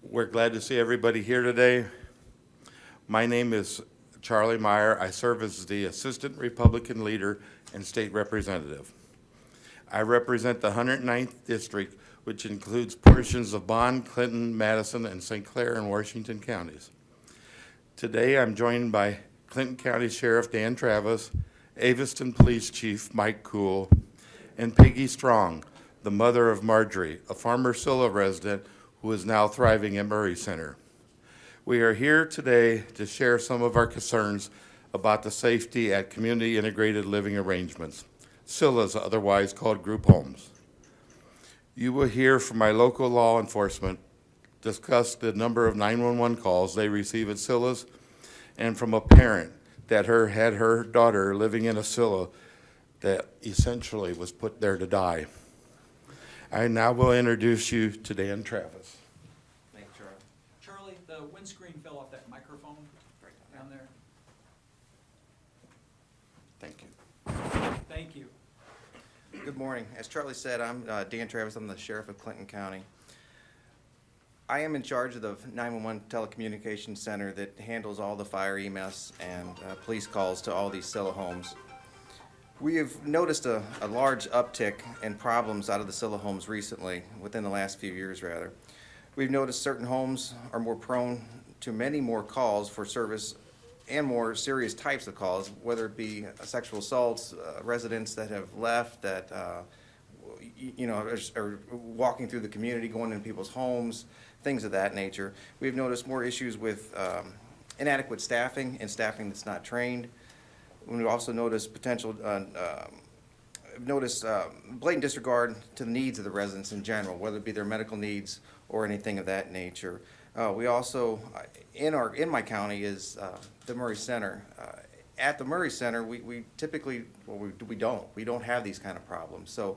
We're glad to see everybody here today. My name is Charlie Meier. I serve as the Assistant Republican Leader and State Representative. I represent the 109th District, which includes portions of Bond, Clinton, Madison, and St. Clair and Washington counties. Today I'm joined by Clinton County Sheriff Dan Travis, Aveston Police Chief Mike Cool, and Peggy Strong, the mother of Marjorie, a former CILA resident who is now thriving at Murray Center. We are here today to share some of our concerns about the safety at community integrated living arrangements, CILAs, otherwise called group homes. You will hear from my local law enforcement discuss the number of 911 calls they receive at CILAs, and from a parent that had her daughter living in a CILA that essentially was put there to die. I now will introduce you to Dan Travis. Thank you, Charlie. Charlie, the windscreen fell off that microphone down there. Thank you. Thank you. Good morning. As Charlie said, I'm Dan Travis. I'm the Sheriff of Clinton County. I am in charge of the 911 telecommunications center that handles all the fire, EMS, and police calls to all these CILA homes. We have noticed a large uptick in problems out of the CILA homes recently, within the last few years rather. We've noticed certain homes are more prone to many more calls for service and more serious types of calls, whether it be sexual assaults, residents that have left, that are walking through the community, going into people's homes, things of that nature. We've noticed more issues with inadequate staffing and staffing that's not trained. We've also noticed blatant disregard to the needs of the residents in general, whether it be their medical needs or anything of that nature. We also, in my county, is the Murray Center. At the Murray Center, we typically, we don't have these kind of problems. So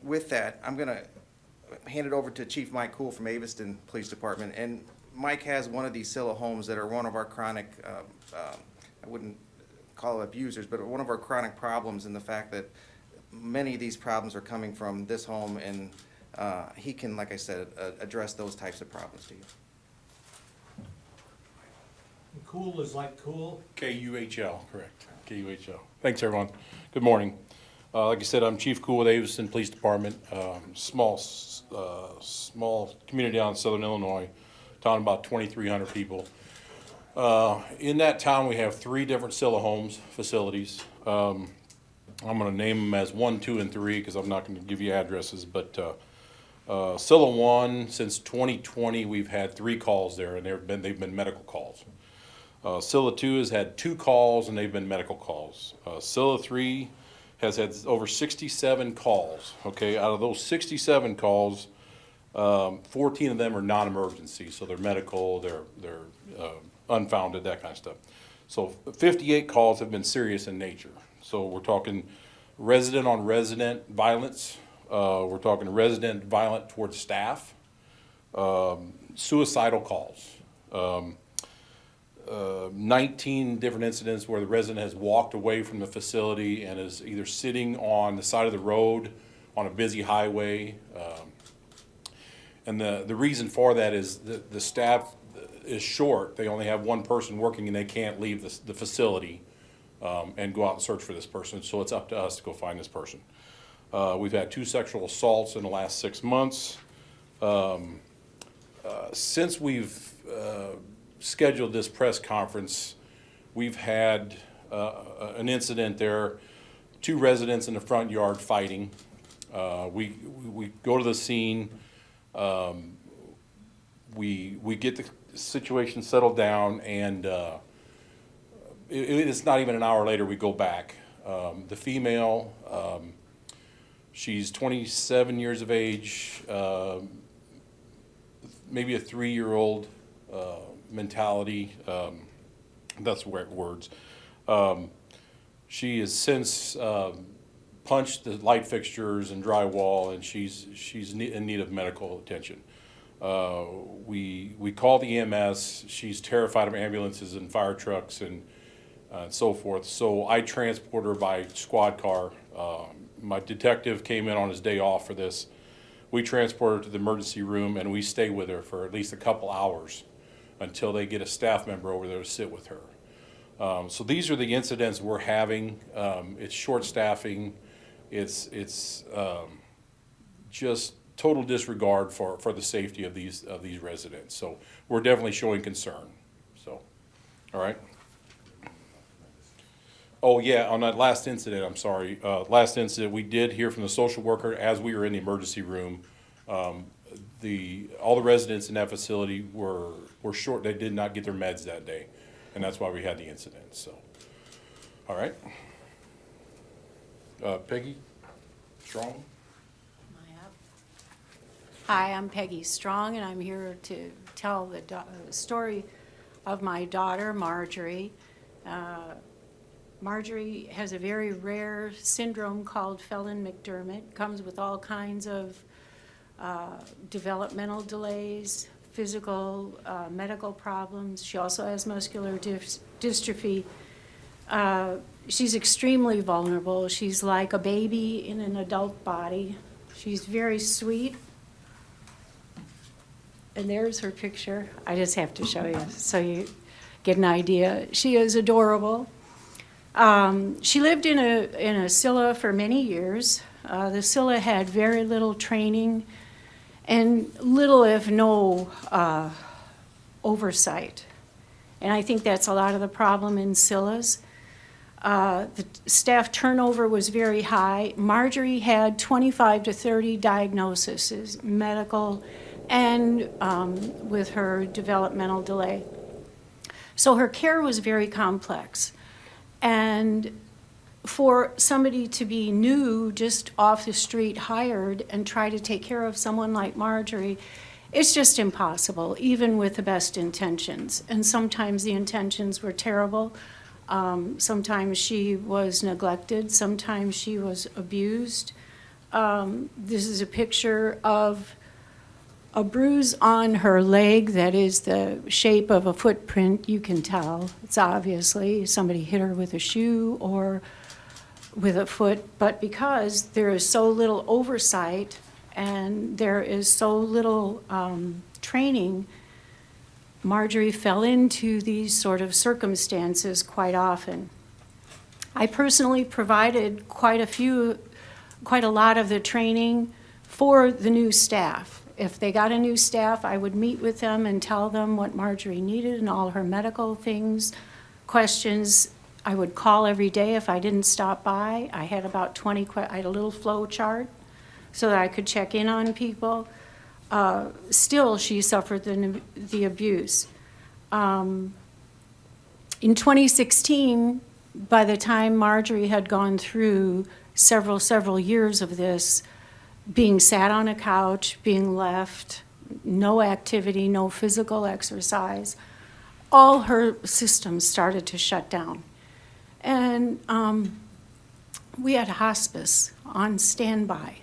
with that, I'm going to hand it over to Chief Mike Cool from Aveston Police Department. And Mike has one of these CILA homes that are one of our chronic, I wouldn't call it abusers, but one of our chronic problems, in the fact that many of these problems are coming from this home, and he can, like I said, address those types of problems to you. Cool is like cool? K-U-H-L, correct. K-U-H-L. Thanks, everyone. Good morning. Like I said, I'm Chief Cool with Aveston Police Department, small community out in Southern Illinois, town of about 2,300 people. In that town, we have 3 different CILA homes facilities. I'm going to name them as 1, 2, and 3 because I'm not going to give you addresses. But CILA 1, since 2020, we've had 3 calls there, and they've been medical calls. CILA 2 has had 2 calls, and they've been medical calls. CILA 3 has had over 67 calls. Okay, out of those 67 calls, 14 of them are non-emergency, so they're medical, they're unfounded, that kind of stuff. So 58 calls have been serious in nature. So we're talking resident on resident violence. We're talking resident violent towards staff, suicidal calls. 19 different incidents where the resident has walked away from the facility and is either sitting on the side of the road on a busy highway. And the reason for that is the staff is short. They only have one person working, and they can't leave the facility and go out and search for this person. So it's up to us to go find this person. We've had 2 sexual assaults in the last 6 months. Since we've scheduled this press conference, we've had an incident there, 2 residents in the front yard fighting. We go to the scene. We get the situation settled down, and it's not even an hour later we go back. The female, she's 27 years of age, maybe a 3-year-old mentality. That's the right words. She has since punched the light fixtures and drywall, and she's in need of medical attention. We call the EMS. She's terrified of ambulances and fire trucks and so forth. So I transport her by squad car. My detective came in on his day off for this. we transport her to the emergency room and we stay with her for at least a couple hours until they get a staff member over there to sit with her. So these are the incidents we're having. It's short staffing. It's just total disregard for the safety of these residents. So we're definitely showing concern. So, all right. Oh yeah, on that last incident, I'm sorry. Last incident, we did hear from the social worker as we were in the emergency room. All the residents in that facility were short. They did not get their meds that day, and that's why we had the incident. So, all right. Peggy Strong. Hi, I'm Peggy Strong, and I'm here to tell the story of my daughter, Marjorie. Marjorie has a very rare syndrome called Phelan-McDermott. Comes with all kinds of developmental delays, physical, medical problems. She also has muscular dystrophy. She's extremely vulnerable. She's like a baby in an adult body. She's very sweet. And there's her picture. I just have to show you so you get an idea. She is adorable. She lived in a CILA for many years. The CILA had very little training and little, if no, oversight. And I think that's a lot of the problem in CILAs. The staff turnover was very high. Marjorie had 25 to 30 diagnoses, medical and with her developmental delay. So her care was very complex. And for somebody to be new, just off the street, hired, and try to take care of someone like Marjorie, it's just impossible, even with the best intentions. And sometimes the intentions were terrible. Sometimes she was neglected. Sometimes she was abused. This is a picture of a bruise on her leg that is the shape of a footprint. You can tell. It's obviously somebody hit her with a shoe or with a foot, but because there is so little oversight and there is so little training, Marjorie fell into these sort of circumstances quite often. I personally provided quite a lot of the training for the new staff. If they got a new staff, I would meet with them and tell them what Marjorie needed and all her medical things, questions. I would call every day if I didn't stop by. I had about 20, I had a little flow chart so that I could check in on people. Still, she suffered the abuse. In 2016, by the time Marjorie had gone through several years of this, being sat on a couch, being left, no activity, no physical exercise, all her systems started to shut down. And we had hospice on standby.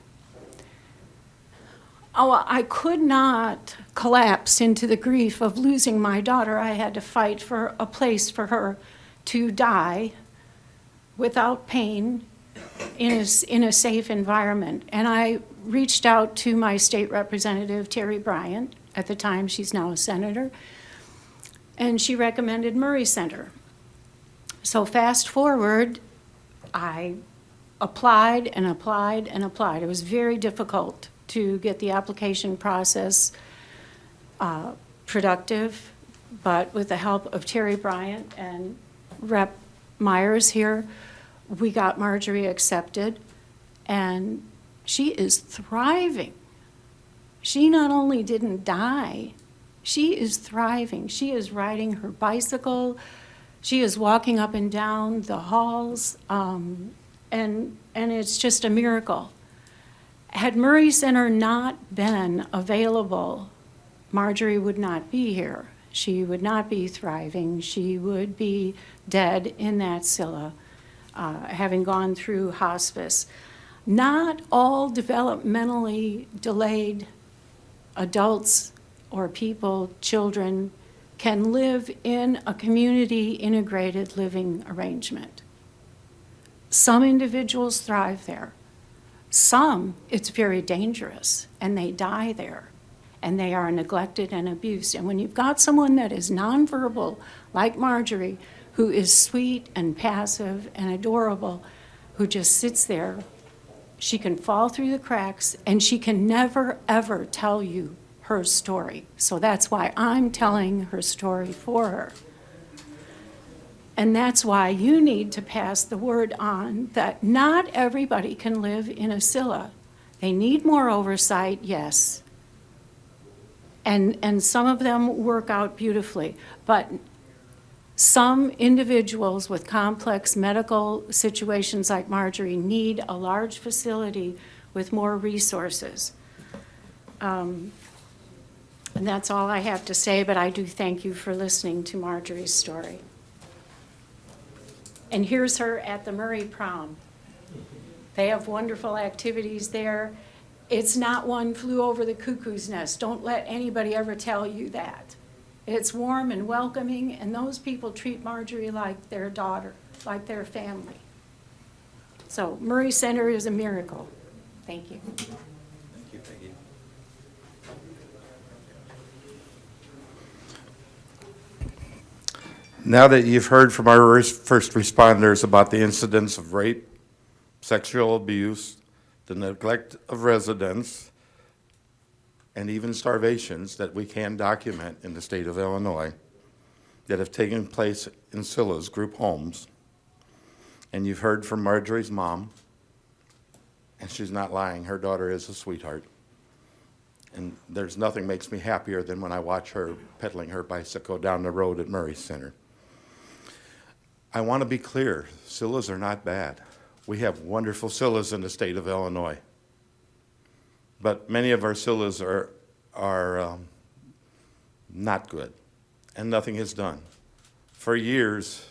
Oh, I could not collapse into the grief of losing my daughter. I had to fight for a place for her to die without pain in a safe environment. And I reached out to my state representative, Terry Bryant. At the time, she's now a senator. And she recommended Murray Center. So fast forward, I applied and applied and applied. It was very difficult to get the application process productive, but with the help of Terry Bryant and Rep. Meier here, we got Marjorie accepted, and she is thriving. She not only didn't die, she is thriving. She is riding her bicycle. She is walking up and down the halls, and it's just a miracle. Had Murray Center not been available, Marjorie would not be here. She would not be thriving. She would be dead in that CILA, having gone through hospice. Not all developmentally delayed adults or people, children, can live in a community integrated living arrangement. Some individuals thrive there, Some, it's very dangerous, and they die there, and they are neglected and abused. And when you've got someone that is nonverbal, like Marjorie, who is sweet and passive and adorable, who just sits there, she can fall through the cracks, and she can never, ever tell you her story. So that's why I'm telling her story for her. And that's why you need to pass the word on that not everybody can live in a CILA. They need more oversight, yes. And some of them work out beautifully. But some individuals with complex medical situations like Marjorie need a large facility with more resources. And that's all I have to say, but I do thank you for listening to Marjorie's story. And here's her at the Murray prom. They have wonderful activities there. It's not one flew over the cuckoo's nest. Don't let anybody ever tell you that. It's warm and welcoming, and those people treat Marjorie like their daughter, like their family. So Murray Center is a miracle. Thank you. Thank you, Peggy. Now that you've heard from our first responders about the incidents of rape, sexual abuse, the neglect of residents, and even starvations that we can document in the state of Illinois that have taken place in CILA's group homes, and you've heard from Marjorie's mom, and she's not lying, her daughter is a sweetheart. And there's nothing makes me happier than when I watch her pedaling her bicycle down the road at Murray Center. I want to be clear, CILAs are not bad. We have wonderful CILAs in the state of Illinois. But many of our CILAs are not good, and nothing is done. For years,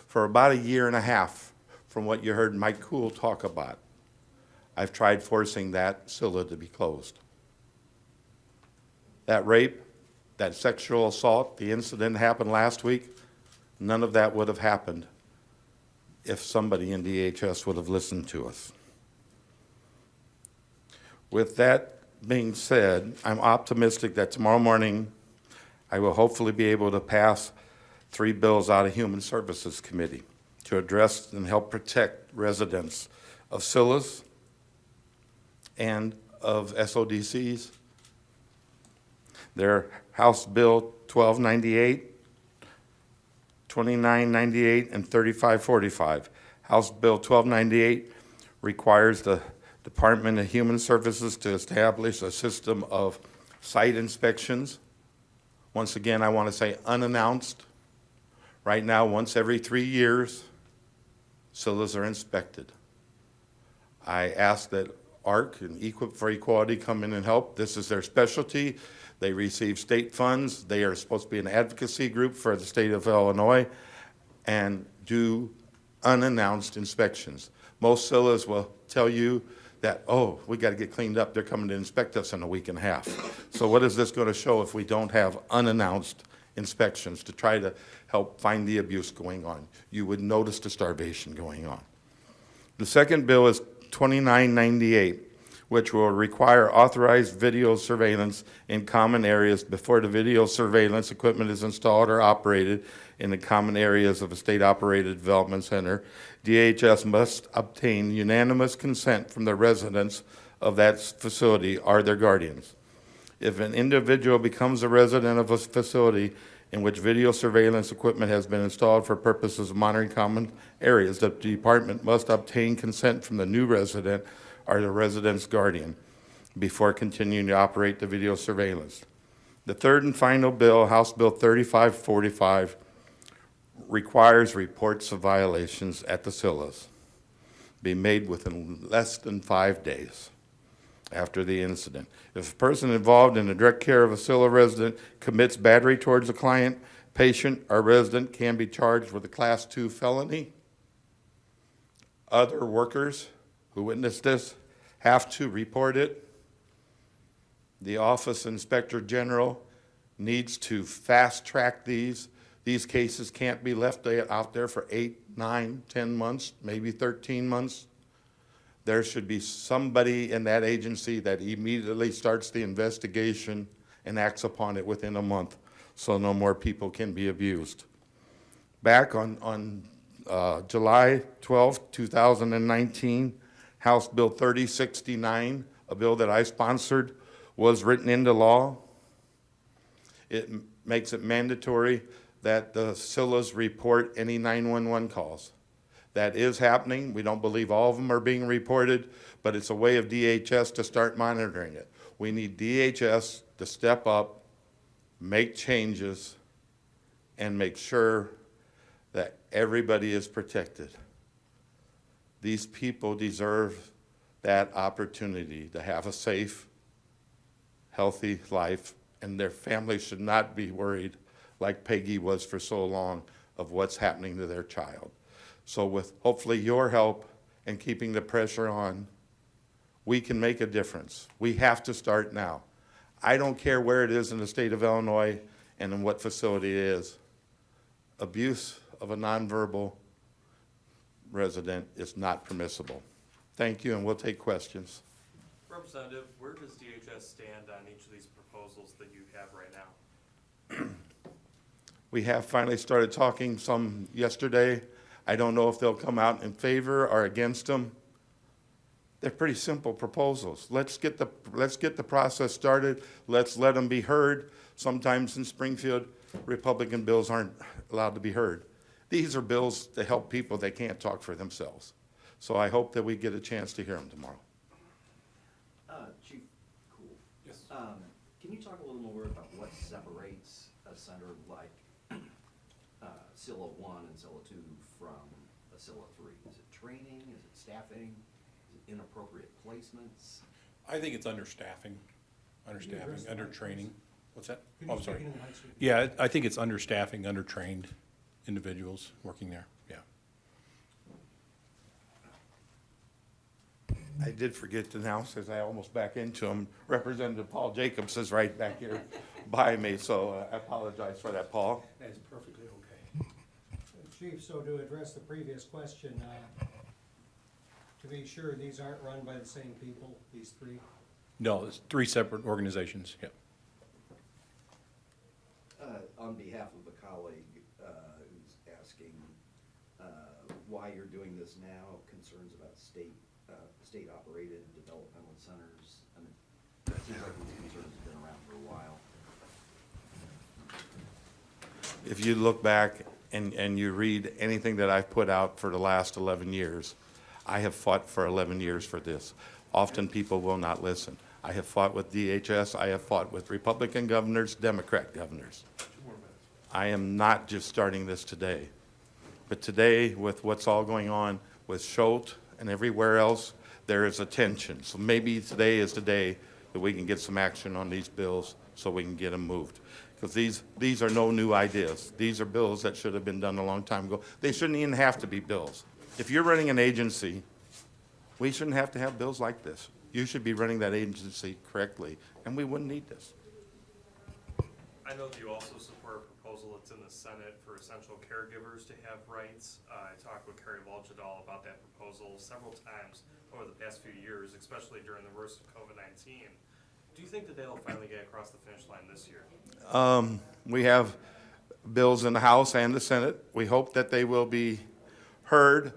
for about a year and a half, from what you heard Mike Kuhl talk about, I've tried forcing that CILA to be closed. That rape, that sexual assault, the incident happened last week, none of that would have happened if somebody in DHS would have listened to us. With that being said, I'm optimistic that tomorrow morning I will hopefully be able to pass 3 bills out of Human Services Committee to address and help protect residents of CILAs and of SODCs. They're House Bill 1298, 2998, and 3545. House Bill 1298 requires the Department of Human Services to establish a system of site inspections. Once again, I want to say unannounced. Right now, once every 3 years, CILAs are inspected. I ask that ARC and Equip for Equality come in and help. This is their specialty. They receive state funds. They are supposed to be an advocacy group for the state of Illinois and do unannounced inspections. Most CILAs will tell you that, oh, we got to get cleaned up. They're coming to inspect us in a week and a half. So what is this going to show if we don't have unannounced inspections to try to help find the abuse going on? You would notice the starvation going on. The second bill is 2998, which will require authorized video surveillance in common areas before the video surveillance equipment is installed or operated in the common areas of a state-operated development center. DHS must obtain unanimous consent from the residents of that facility or their guardians. If an individual becomes a resident of a facility in which video surveillance equipment has been installed for purposes of monitoring common areas, the department must obtain consent from the new resident or the resident's guardian before continuing to operate the video surveillance. The third and final bill, House Bill 3545, requires reports of violations at the CILAs be made within less than 5 days after the incident. If a person involved in the direct care of a CILA resident commits battery towards a client, patient, or resident can be charged with a Class 2 felony. Other workers who witnessed this have to report it. The Office Inspector General needs to fast track these. These cases can't be left out there for 8, 9, 10 months, maybe 13 months. There should be somebody in that agency that immediately starts the investigation and acts upon it within a month, so no more people can be abused. Back on July 12, 2019, House Bill 3069, a bill that I sponsored, was written into law. It makes it mandatory that the CILAs report any 911 calls. That is happening. We don't believe all of them are being reported, but it's a way of DHS to start monitoring it. We need DHS to step up, make changes, and make sure that everybody is protected. These people deserve that opportunity to have a safe, healthy life, and their families should not be worried, like Peggy was for so long, of what's happening to their child. So with hopefully your help and keeping the pressure on, we can make a difference. We have to start now. I don't care where it is in the state of Illinois and in what facility it is. Abuse of a nonverbal resident is not permissible. Thank you, and we'll take questions. Representative, where does DHS stand on each of these proposals that you have right now? We have finally started talking some yesterday. I don't know if they'll come out in favor or against them. They're pretty simple proposals. Let's get the process started. Let's let them be heard. Sometimes in Springfield, Republican bills aren't allowed to be heard. These are bills to help people that can't talk for themselves. So I hope that we get a chance to hear them tomorrow. Chief, cool. Yes. Can you talk a little more about what separates a center like CILA 1 and CILA 2 from a CILA 3? Is it training? Is it staffing? Is it inappropriate placements? I think it's understaffing, undertraining. What's that? Can Oh, you I'm sorry. speak into the mic, sir? Yeah, I think it's understaffing, undertrained individuals working there, yeah. I did forget to announce, as I almost back into him, Representative Paul Jacobs is right back here by me, so I apologize for that, Paul. That's perfectly okay. Chief, so to address the previous question, to be sure these aren't run by the same people, these three? No, it's 3 separate organizations, yeah. On behalf of a colleague who's asking why you're doing this now, concerns about state-operated developmental centers. I mean, it seems like these concerns have been around for a while. If you look back and you read anything that I've put out for the last 11 years, I have fought for 11 years for this. Often people will not listen. I have fought with DHS, I have fought with Republican governors, Democrat governors. I am not just starting this today. But today, with what's all going on with Schultz and everywhere else, there is a tension. So maybe today is the day that we can get some action on these bills so we can get them moved. Because these are no new ideas. These are bills that should have been done a long time ago. They shouldn't even have to be bills. If you're running an agency, we shouldn't have to have bills like this. You should be running that agency correctly, and we wouldn't need this. I know that you also support a proposal that's in the Senate for essential caregivers to have rights. I talked with Carrie Volchedal about that proposal several times over the past few years, especially during the worst of COVID-19. Do you think that they'll finally get across the finish line this year? We have bills in the House and the Senate. We hope that they will be heard.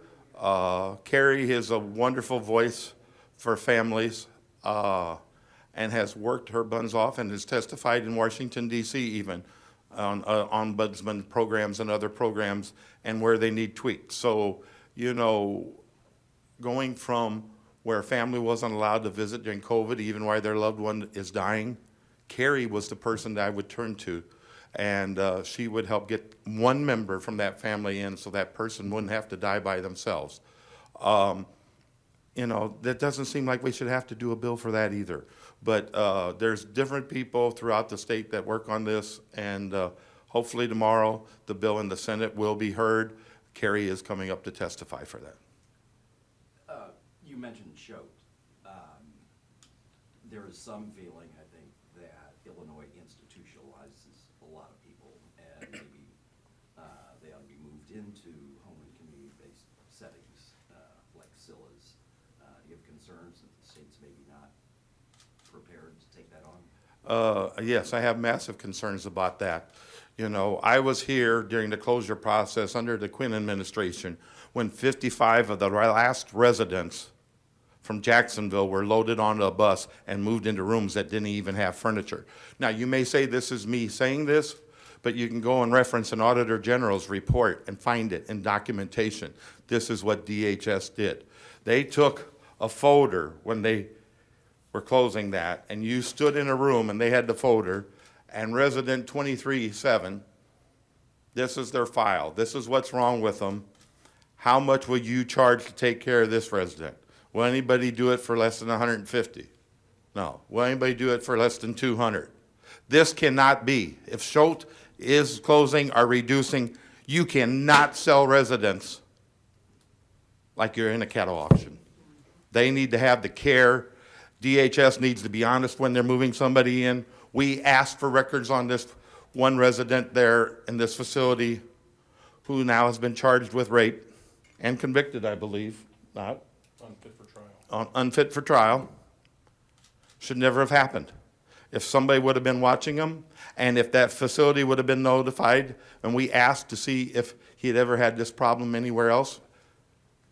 Carrie is a wonderful voice for families and has worked her buns off and has testified in Washington, D.C. even on ombudsman programs and other programs and where they need tweaks. So, you know, going from where a family wasn't allowed to visit during COVID, even while their loved one is dying, Carrie was the person that I would turn to. And she would help get one member from that family in so that person wouldn't have to die by themselves. You know, that doesn't seem like we should have to do a bill for that either. But there's different people throughout the state that work on this, and hopefully tomorrow the bill in the Senate will be heard. Carrie is coming up to testify for that. You mentioned Schultz. There is some feeling, I think, that Illinois institutionalizes a lot of people, and maybe they ought to be moved into home and community-based settings like CILA's. Do you have concerns that the state's maybe not prepared to take that on? Yes, I have massive concerns about that. You know, I was here during the closure process under the Quinn administration when 55 of the last residents from Jacksonville were loaded onto a bus and moved into rooms that didn't even have furniture. Now, you may say this is me saying this, but you can go and reference an Auditor General's report and find it in documentation. This is what DHS did. They took a folder when they were closing that, and you stood in a room and they had the folder, and resident 23-7, this is their file. This is what's wrong with them. How much will you charge to take care of this resident? Will anybody do it for less than 150? No. Will anybody do it for less than 200? This cannot be. If Schultz is closing or reducing, you cannot sell residents like you're in a cattle auction. They need to have the care. DHS needs to be honest when they're moving somebody in. We asked for records on this one resident there in this facility who now has been charged with rape and convicted, I believe, not. Unfit for trial. Unfit for trial. Should never have happened. If somebody would have been watching him, and if that facility would have been notified, and we asked to see if he had ever had this problem anywhere else,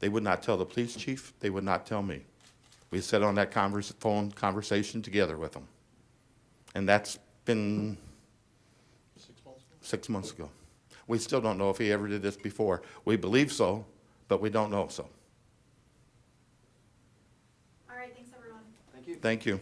they would not tell the police chief, they would not tell me. We sat on that phone conversation together with them. And that's been 6 months ago. We still don't know if he ever did this before. We believe so, but we don't know so. All right, thanks, everyone. Thank you. Thank you.